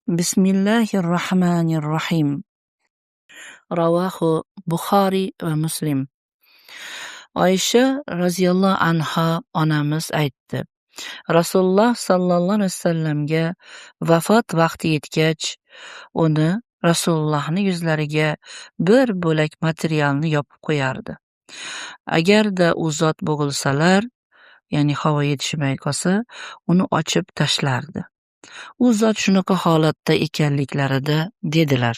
Bismillahirrahmanirrahim. Ravahu Buxoriy va Muslim. Oysha radhiyallohu anha onamiz aytdi. Rasululloh sallallohu alayhi vasallamga vafot vaqti yetgach, uni Rasulullohning yuzlariga bir bo'lak materialni yopib qo'yardi. Agarda u zot bo'g'ilsalar, ya'ni havo yetishmay qolsa, uni ochib tashlardi. U zot shunaqa holatda ekanliklarida dedilar.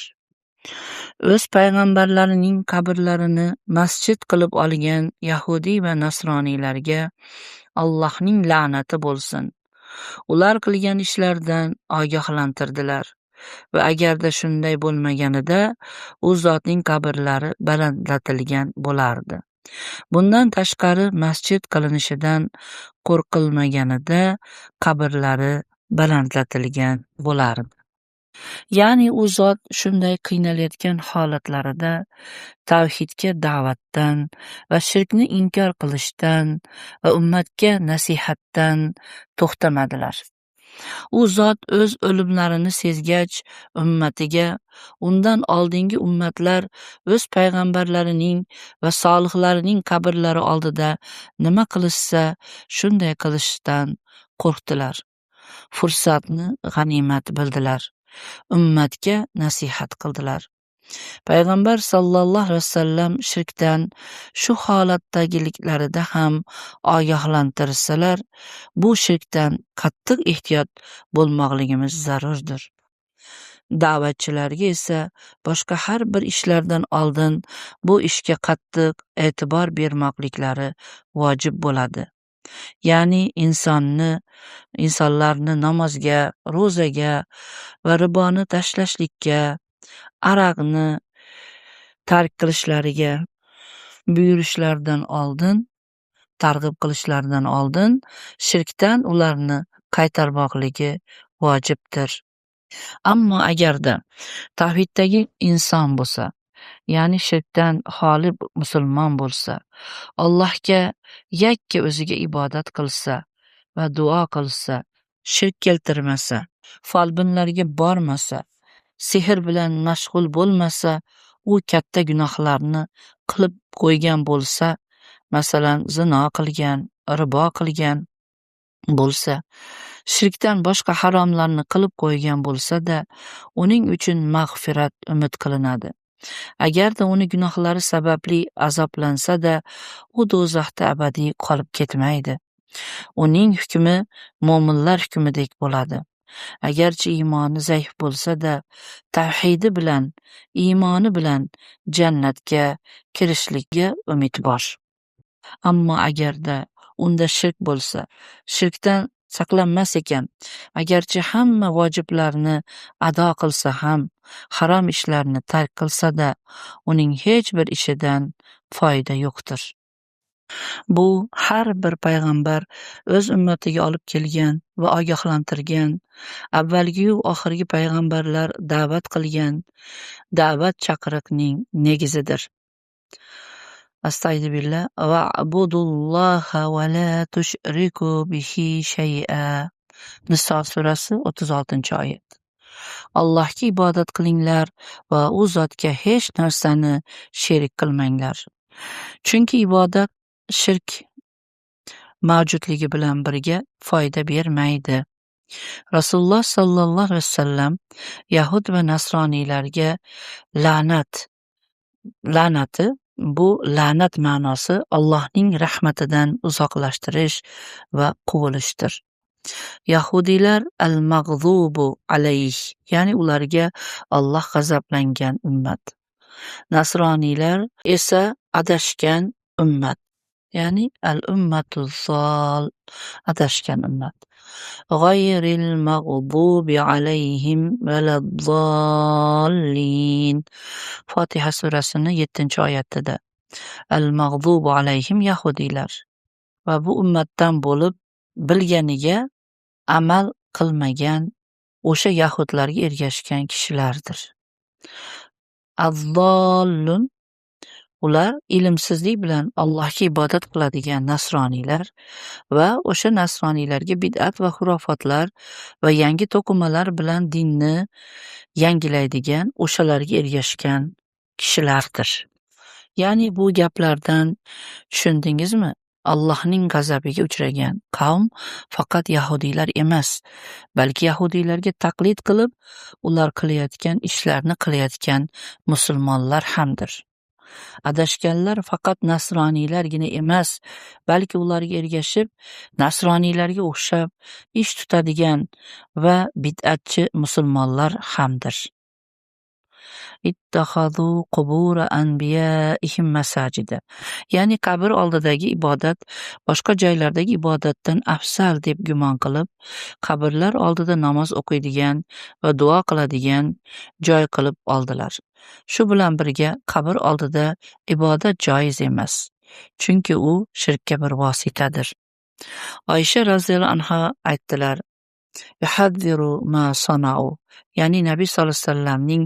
O'z payg'ambarlarining qabrlarini masjid qilib olgan yahudiy va nasroniylarga Allohning la'nati bo'lsin. Ular qilgan ishlardan ogohlantirdilar va agarda shunday bo'lmaganida u zotning qabrlari balandlatilgan bo'lardi. Bundan tashqari masjid qilinishidan qo'rqilmaganida qabrlari balandlatilgan bo'lardi. Ya'ni u zot shunday qiynalayotgan holatlarida tavhidga da'vatdan va shirkni inkor qilishdan va ummatga nasihatdan to'xtamadilar. U zot o'z o'limlarini sezgach ummatiga undan oldingi ummatlar o'z payg'ambarlarining va solihlarining qabrlari oldida nima qilishsa shunday qilishdan qo'rqdilar. Fursatni g'animat bildilar. Ummatga nasihat qildilar. Payg'ambar sallallohu alayhi vasallam shirkdan shu holatdagiliklarida ham ogohlantirsalar, bu shirkdan qattiq ehtiyot bo'lmoqligimiz zarurdir. Da'vatchilarga esa boshqa har bir ishlardan oldin bu ishga qattiq e'tibor bermoqliklari vojib bo'ladi. Ya'ni insonlarni namozga, ro'zaga va riboni tashlashlikka, aroqni tark qilishlariga buyurishlaridan oldin, targ'ib qilishlaridan oldin shirkdan ularni qaytarmoqligi vojibdir. Ammo agarda tavhiddagi inson bo'lsa, ya'ni shirkdan xoli musulmon bo'lsa, Allohga yakka o'ziga ibodat qilsa va duo qilsa, shirk keltirmasa, folbinlarga bormasa, sehr bilan mashg'ul bo'lmasa, u katta gunohlarni qilib qo'ygan bo'lsa, masalan, zino qilgan, ribo qilgan bo'lsa, shirkdan boshqa haromlarni qilib qo'ygan bo'lsa-da, uning uchun mag'firat umid qilinadi. Agarda uni gunohlari sababli azoblansa-da, u do'zaxda abadiy qolib ketmaydi. Uning hukmi mo'minlar hukmidek bo'ladi. Agarchi iymoni zaif bo'lsa-da, tavhidi bilan, iymoni bilan jannatga kirishlikka umid bor. Ammo agarda unda shirk bo'lsa, shirkdan saqlanmas ekan, agarchi hamma vojiblarni ado qilsa ham, harom ishlarni tark qilsa-da, uning hech bir ishidan foyda yo'qdir. Bu har bir payg'ambar o'z ummatiga olib kelgan va ogohlantirgan, avvalgi-yu oxirgi payg'ambarlar da'vat qilgan da'vat chaqiriqning negizidir. Astagfirullah va abudulloha va la tushriku bihi shay'a. Niso surasi 36-oyat. Allohga ibodat qilinglar va u zotga hech narsani sherik qilmanglar. Chunki ibodat shirk mavjudligi bilan birga foyda bermaydi. Rasululloh sallallohu alayhi vasallam yahud va nasroniylarga la'nati bu la'nat ma'nosi Allohning rahmatidan uzoqlashtirish va quvilishdir. Yahudiylar al-mag'zubu alayh, ya'ni ularga Alloh g'azablangan ummat. Nasroniylar esa adashgan ummat, ya'ni al-ummatu zol, adashgan ummat. G'ayril mag'zubi alayhim valaddallin. Fotiha surasining 7-oyatida al-mag'zubu alayhim yahudiylar va bu ummatdan bo'lib bilganiga amal qilmagan o'sha yahudlarga ergashgan kishilardir. Az-zollun Ular ilmsizlik bilan Allohga ibodat qiladigan nasroniylar va o'sha nasroniylarga bid'at va xurofotlar va yangi to'qimalar bilan dinni yangilaydigan o'shalarga ergashgan kishilardir. Ya'ni bu gaplardan tushundingizmi? Allohning g'azabiga uchragan qavm faqat yahudiylar emas, balki yahudiylarga taqlid qilib, ular qilayotgan ishlarni qilayotgan musulmonlar hamdir. Adashganlar faqat nasroniylargina emas, balki ularga ergashib, nasroniylarga o'xshab ish tutadigan va bid'atchi musulmonlar hamdir. ittaxazu qubura anbiyaihim masajida. Ya'ni qabr oldidagi ibodat boshqa joylardagi ibodatdan afzal deb gumon qilib, qabrlar oldida namoz o'qiydigan va duo qiladigan joy qilib oldilar. Shu bilan birga qabr oldida ibodat joiz emas, chunki u shirkka bir vositadir. Oysha roziyallohu anha aytdilar: "Yuhaddiru ma sanau." Ya'ni Nabiy sollallohu alayhi vasallamning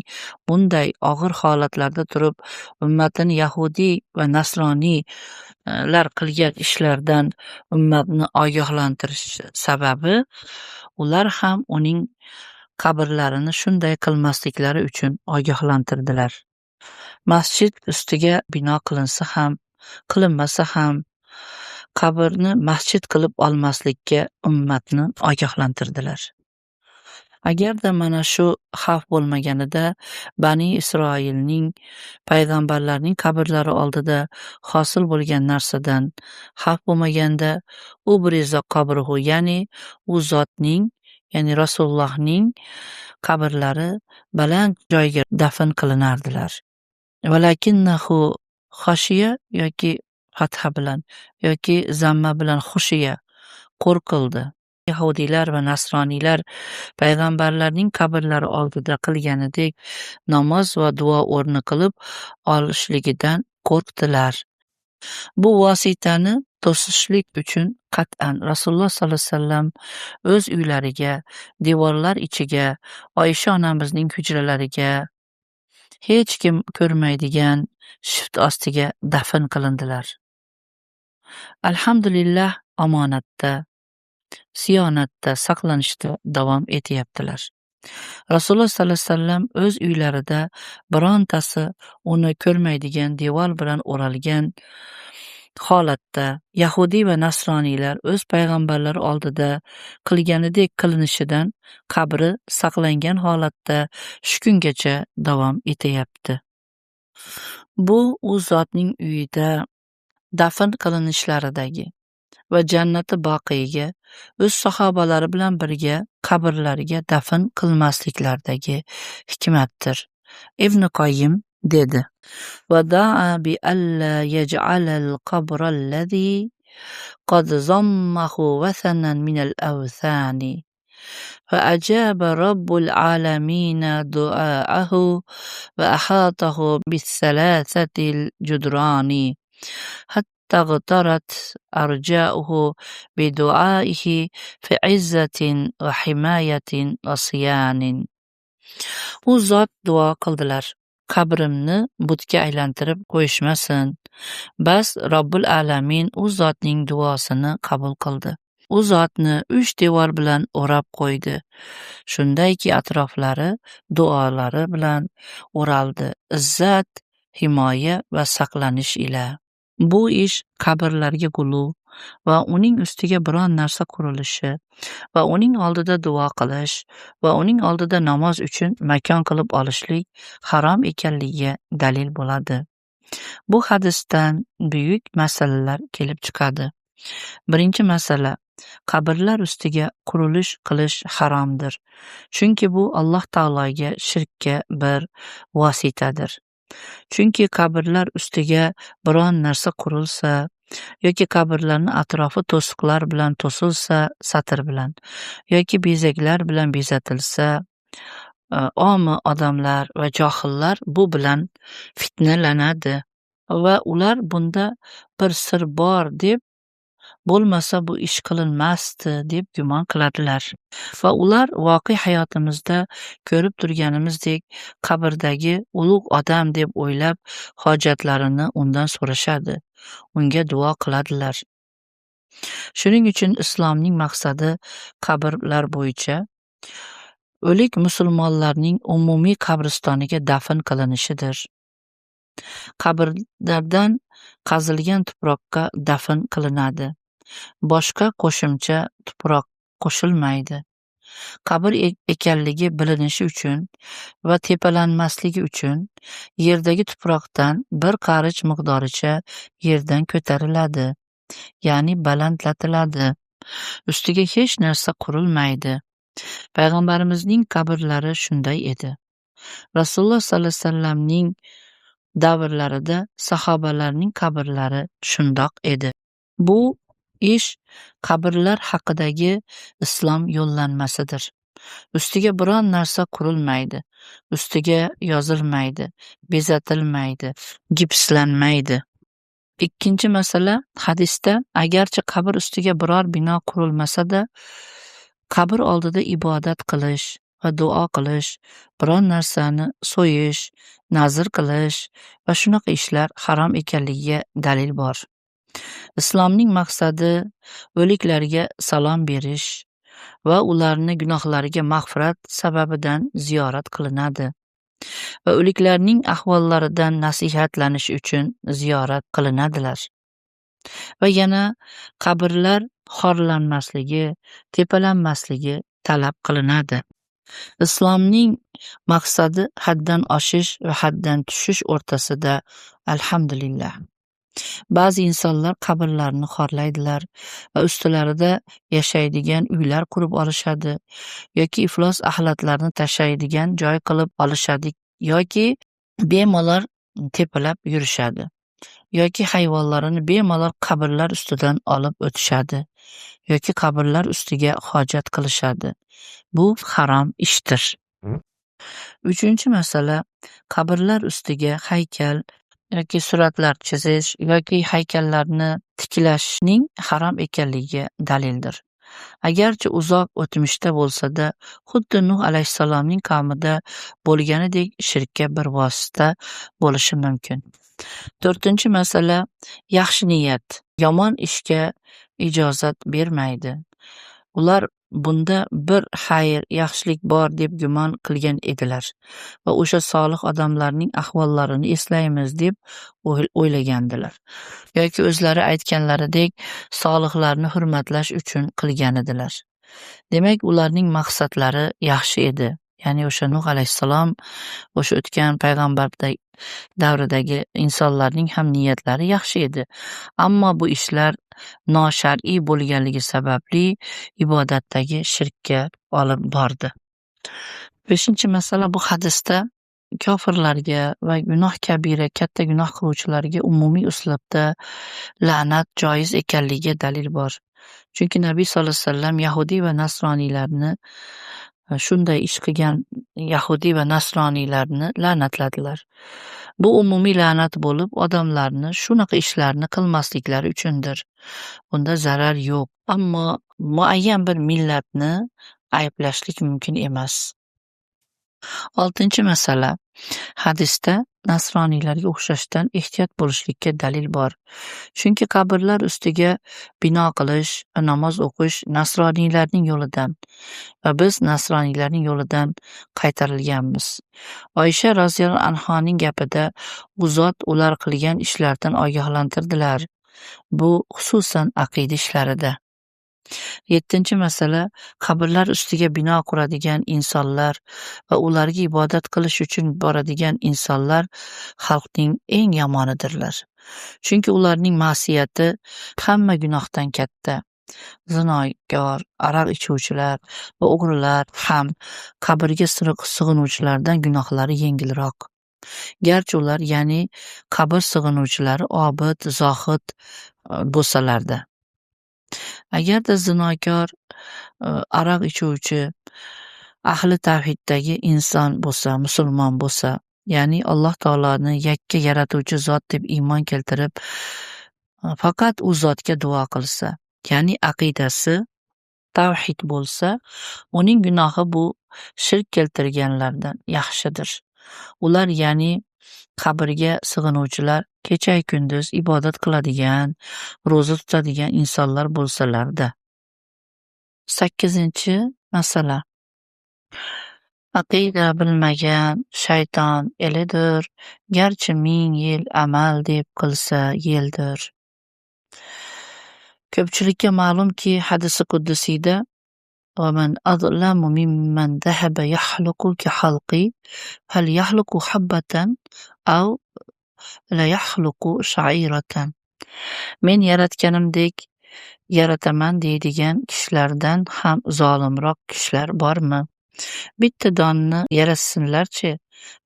bunday og'ir holatlarda turib ummatini yahudiy va nasroniylar qilgan ishlardan ummatni ogohlantirish sababi ular ham uning qabrlarini shunday qilmasliklari uchun ogohlantirdilar. Masjid ustiga bino qilinsa ham, qilinmasa ham qabrni masjid qilib olmaslikka ummatni ogohlantirdilar. Agarda mana shu xavf bo'lmaganida Bani Isroilning payg'ambarlarning qabrlari oldida hosil bo'lgan narsadan xavf bo'lmaganda u briza qabruhu, ya'ni u zotning, ya'ni Rasulullohning qabrlari baland joyga dafn qilinardilar. Valakinnahu xoshiya yoki fatha bilan yoki zamma bilan xushiya qo'rqildi. Yahudiylar va nasroniylar payg'ambarlarning qabrlari oldida qilganidek namoz va duo o'rni qilib olishligidan qo'rqdilar. Bu vositani to'sishlik uchun qat'an Rasululloh sollallohu alayhi vasallam o'z uylariga, devorlar ichiga, Oysha onamizning hujralariga hech kim ko'rmaydigan shift ostiga dafn qilindilar. Alhamdulillah, omonatda, siyonatda, saqlanishda davom etyaptilar. Rasululloh sollallohu alayhi vasallam o'z uylarida birontasi uni ko'rmaydigan devor bilan o'ralgan holatda yahudiy va nasroniylar o'z payg'ambarlari oldida qilganidek qilinishidan qabri saqlangan holatda shu kungacha davom etyapti. Bu u zotning uyida dafn qilinishlaridagi va jannati boqiyaga o'z sahobalari bilan birga qabrlariga dafn qilmasliklaridagi hikmatdir. Ibn Qoyyim dedi: "Wada'a bi alla yaj'ala al-qabra alladhi qad zammahu wathanan min al-awthani. فأجاب رب العالمين دعاءه وأحاطه بالثلاثة الجدران حتى اغترت أرجاؤه بدعائه في عزة وحماية وصيان." U zot duo qildilar: "Qabrimni butga aylantirib qo'yishmasin." Bas Robbul Alamin u zotning duosini qabul qildi. U zotni 3 devor bilan o'rab qo'ydi. Shundayki atroflari duolari bilan o'raldi, izzat, himoya va saqlanish ila. Bu ish qabrlarga g'ulu va uning ustiga biron narsa qurilishi va uning oldida duo qilish va uning oldida namoz uchun makon qilib olishlik harom ekanligiga dalil bo'ladi. Bu hadisdan buyuk masalalar kelib chiqadi. Birinchi masala: qabrlar ustiga qurilish qilish haromdir. Chunki bu Alloh taologa shirkka bir vositadir. Chunki qabrlar ustiga biron narsa qurilsa yoki qabrlarning atrofi to'siqlar bilan to'silsa, satr bilan yoki bezaklar bilan bezatilsa, omi odamlar va johillar bu bilan fitnalanadi va ular bunda bir sir bor deb bo'lmasa bu ish qilinmasdi deb gumon qiladilar. Va ular voqea hayotimizda ko'rib turganimizdek qabrdagi ulug' odam deb o'ylab hojatlarini undan so'rashadi, unga duo qiladilar. Shuning uchun islomning maqsadi qabrlar bo'yicha o'lik musulmonlarning umumiy qabristoniga dafn qilinishidir. Qabrlardan qazilgan tuproqqa dafn qilinadi. Boshqa qo'shimcha tuproq qo'shilmaydi. Qabr ekanligi bilinishi uchun va tepalanmasligi uchun yerdagi tuproqdan bir qarich miqdoricha yerdan ko'tariladi, ya'ni balandlatiladi. Ustiga hech narsa qurilmaydi. Payg'ambarimizning qabrlari shunday edi. Rasululloh sollallohu alayhi vasallamning davrlarida sahobalarning qabrlari shundoq edi. Bu ish qabrlar haqidagi islom yo'llanmasidir. Ustiga biron narsa qurilmaydi, ustiga yozilmaydi, bezatilmaydi, gipslanmaydi. Ikkinchi masala, hadisda agarchi qabr ustiga biror bino qurilmasa-da, qabr oldida ibodat qilish va duo qilish, biron narsani so'yish, nazr qilish va shunaqa ishlar harom ekanligiga dalil bor. Islomning maqsadi o'liklarga salom berish va ularni gunohlariga mag'firat sababidan ziyorat qilinadi va o'liklarning ahvollaridan nasihatlanish uchun ziyorat qilinadilar. Va yana qabrlar xorlanmasligi, tepalanmasligi talab qilinadi. Islomning maqsadi haddan oshish va haddan tushish o'rtasida alhamdulillah. Ba'zi insonlar qabrlarni xorlaydilar va ustilarida yashaydigan uylar qurib olishadi yoki iflos axlatlarni tashlaydigan joy qilib olishadi yoki bemalol tepalab yurishadi yoki hayvonlarini bemalol qabrlar ustidan olib o'tishadi yoki qabrlar ustiga hojat qilishadi. Bu harom ishdir. Uchinchi masala, qabrlar ustiga haykal yoki suratlar chizish yoki haykallarni tiklashning harom ekanligiga dalildir. Agarchi uzoq o'tmishda bo'lsa-da, xuddi Nuh alayhissalomning qavmida bo'lganidek shirkka bir vosita bo'lishi mumkin. To'rtinchi masala, yaxshi niyat yomon ishga ijozat bermaydi. Ular bunda bir xayr, yaxshilik bor deb gumon qilgan edilar va o'sha solih odamlarning ahvollarini eslaymiz deb o'ylagandilar. Yoki o'zlari aytganlaridek solihlarni hurmatlash uchun qilgan edilar. Demak, ularning maqsadlari yaxshi edi. Ya'ni o'sha Nuh alayhissalom, o'sha o'tgan payg'ambar davridagi insonlarning ham niyatlari yaxshi edi. Ammo bu ishlar noshar'iy bo'lganligi sababli ibodatdagi shirkka olib bordi. Beshinchi masala, bu hadisda kofirlarga va gunoh kabira, katta gunoh qiluvchilarga umumiy uslubda la'nat joiz ekanligiga dalil bor. Chunki Nabiy sollallohu alayhi vasallam Yahudiy va Nasroniylarni shunday ish qilgan Yahudiy va Nasroniylarni la'natladilar. Bu umumiy la'nat bo'lib, odamlarni shunaqa ishlarni qilmasliklari uchundir. Bunda zarar yo'q, ammo muayyan bir millatni ayblashlik mumkin emas. Oltinchi masala, hadisda nasroniylarga o'xshashdan ehtiyot bo'lishlikka dalil bor. Chunki qabrlar ustiga bino qilish va namoz o'qish nasroniylarning yo'lidan va biz nasroniylarning yo'lidan qaytarilganmiz. Oysha roziyallohu anhoning gapida u zot ular qilgan ishlardan ogohlantirdilar. Bu xususan aqida ishlarida. Yettinchi masala, qabrlar ustiga bino quradigan insonlar va ularga ibodat qilish uchun boradigan insonlar xalqning eng yomonidirlar. Chunki ularning ma'siyati hamma gunohdan katta. Zinoykor, aroq ichuvchilar va o'g'rilar ham qabrga sig'inuvchilardan gunohlari yengilroq. Garchi ular, ya'ni qabr sig'inuvchilari obid, zohid bo'lsalarda. Agarda zinokor, aroq ichuvchi, ahli tavhiddagi inson bo'lsa, musulmon bo'lsa, ya'ni Alloh taoloni yakka yaratuvchi zot deb iymon keltirib, faqat u zotga duo qilsa ya'ni aqidasi tavhid bo'lsa, uning gunohi bu shirk keltirganlardan yaxshidir. Ular ya'ni qabrga sig'inuvchilar kecha kunduz ibodat qiladigan, ro'za tutadigan insonlar bo'lsalarda. 8-masala. Aqida bilmagan shayton elidir, garchi 1000 yil amal deb qilsa yeldir. Ko'pchilikka ma'lumki, hadisi quddusiyda ومن أظلم ممن ذهب يحلق كحلقي فليحلق حبة أو ليحلق شعيرة. Men yaratganimdek yarataman deydigan kishilardan ham zolimroq kishilar bormi? Bitta donni yaratsinlarchi,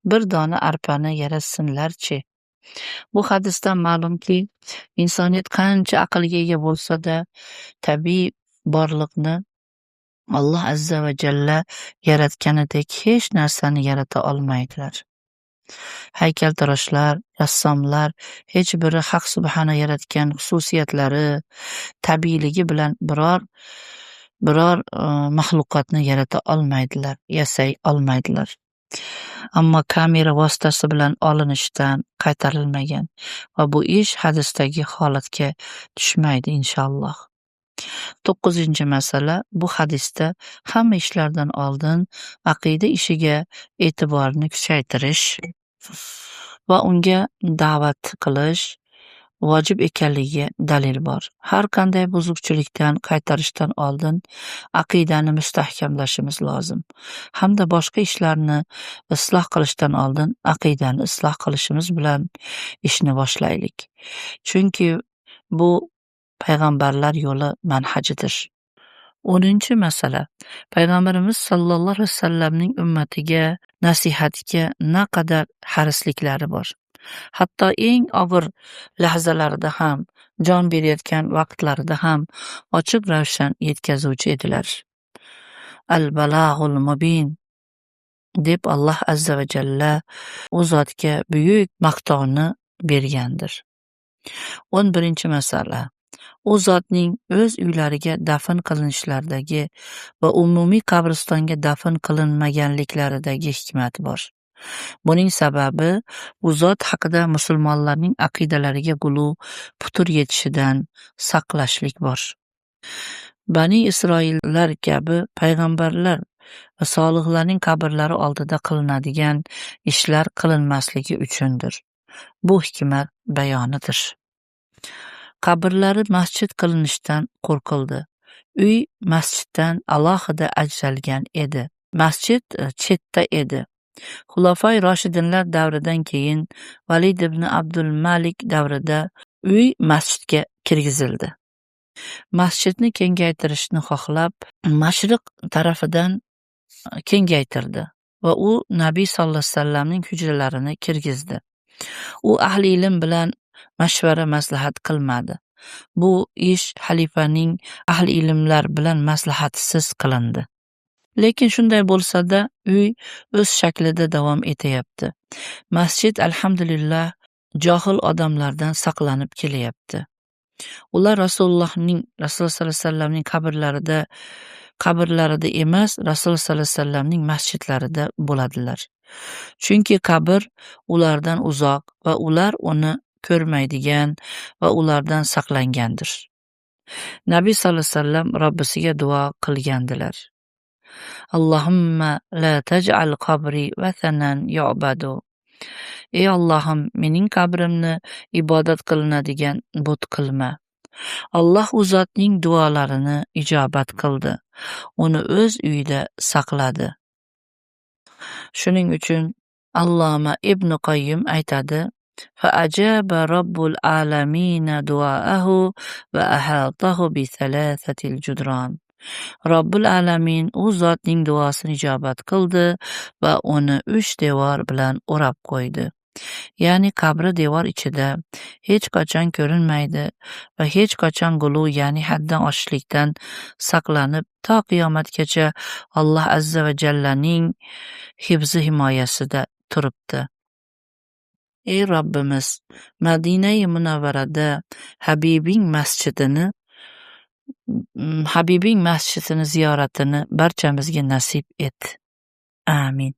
bir dona arpani yaratsinlarchi. Bu hadisdan ma'lumki, insoniyat qancha aqlga ega bo'lsa-da, tabiiy borliqni Alloh azza va jalla yaratganidek hech narsani yarata olmaydilar. Haykaltaroshlar, rassomlar hech biri Haq subhana yaratgan xususiyatlari, tabiiyligi bilan biror maxluqotni yarata olmaydilar, yasay olmaydilar. Ammo kamera vositasi bilan olinishdan qaytarilmagan va bu ish hadisdagi holatga tushmaydi inshaalloh. 9-masala. Bu hadisda hamma ishlardan oldin aqida ishiga e'tiborni kuchaytirish va unga da'vat qilish vojib ekanligiga dalil bor. Har qanday buzuqchilikdan qaytarishdan oldin aqidani mustahkamlashimiz lozim. Hamda boshqa ishlarni isloh qilishdan oldin aqidani isloh qilishimiz bilan ishni boshlaylik. Chunki bu payg'ambarlar yo'li manhajidir. 10-masala. Payg'ambarimiz sallallohu alayhi vasallamning ummatiga nasihatiga naqadar harisliklari bor. Hatto eng og'ir lahzalarida ham, jon berayotgan vaqtlarida ham ochiq ravshan yetkazuvchi edilar. Al-balag'ul mubin deb Alloh azza va jalla u zotga buyuk maqtovni bergandir. 11-masala. U zotning o'z uylariga dafn qilinishlaridagi va umumiy qabristonga dafn qilinmaganliklaridagi hikmat bor. Buning sababi u zot haqida musulmonlarning aqidalariga g'uluv putur yetishidan saqlashlik bor. Bani Isroillar kabi payg'ambarlar va solihlarning qabrlari oldida qilinadigan ishlar qilinmasligi uchundir. Bu hikmat bayonidir. Qabrlari masjid qilinishidan qo'rqildi. Uy masjiddan alohida ajralgan edi. Masjid chetda edi. Xulofoi Roshidinlar davridan keyin Valid ibn Abdul Malik davrida uy masjidga kirgizildi. Masjidni kengaytirishni xohlab, mashriq tarafidan kengaytirdi va u Nabiy sallallohu alayhi vasallamning hujralarini kirgizdi. U ahli ilm bilan mashvara maslahat qilmadi. Bu ish xalifaning ahli ilmlar bilan maslahatisiz qilindi. Lekin shunday bo'lsa-da, uy o'z shaklida davom etyapti. Masjid alhamdulillah johil odamlardan saqlanib kelyapti. Ular Rasululloh sallallohu alayhi vasallamning qabrlarida emas, Rasululloh sallallohu alayhi vasallamning masjidlarida bo'ladilar. Chunki qabr ulardan uzoq va ular uni ko'rmaydigan va ulardan saqlangandir. Nabiy sallallohu alayhi vasallam Robbisiga duo qilgandilar. Allohumma la taj'al qabri vathanan yu'badu. Ey Allohim, mening qabrimni ibodat qilinadigan but qilma. Alloh u zotning duolarini ijobat qildi. Uni o'z uyida saqladi. Shuning uchun Alloma Ibn Qayyim aytadi: فأجاب رب العالمين دعاءه وأحاطه بثلاثة الجدران. Robbil alamin u zotning duosini ijobat qildi va uni 3 devor bilan o'rab qo'ydi. Ya'ni qabri devor ichida hech qachon ko'rinmaydi va hech qachon g'uluv, ya'ni haddan oshishlikdan saqlanib to qiyomatgacha Alloh azza va jallaning hifzi himoyasida turibdi. Ey Robbimiz, Madina-i Munavvarada Habibing masjidini Habibing masjidini ziyoratini barchamizga nasib et. Amin.